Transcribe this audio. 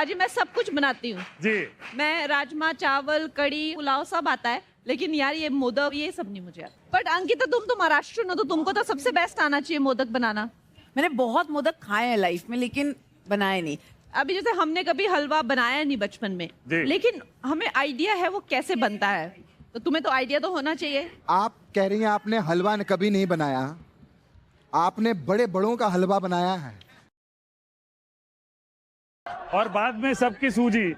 बाजी मैं सब कुछ बनाती हूँ जी। मैं राजमा चावल कड़ी पुलाव सब आता है, लेकिन यार ये मोदक ये सब नहीं मुझे आता। बट अंकिता तुम तो महाराष्ट्र हो तो तुमको तो सबसे बेस्ट आना चाहिए मोदक बनाना। मैंने बहुत मोदक खाए हैं लाइफ में, लेकिन बनाए नहीं। अभी जैसे हमने कभी हलवा बनाया नहीं बचपन में, जी। लेकिन हमें आइडिया है वो कैसे बनता है, तो तुम्हें तो आइडिया तो होना चाहिए। आप कह रही हैं आपने हलवा कभी नहीं बनाया, आपने बड़े बड़ों का हलवा बनाया है। और बाद में सबकी सूजी।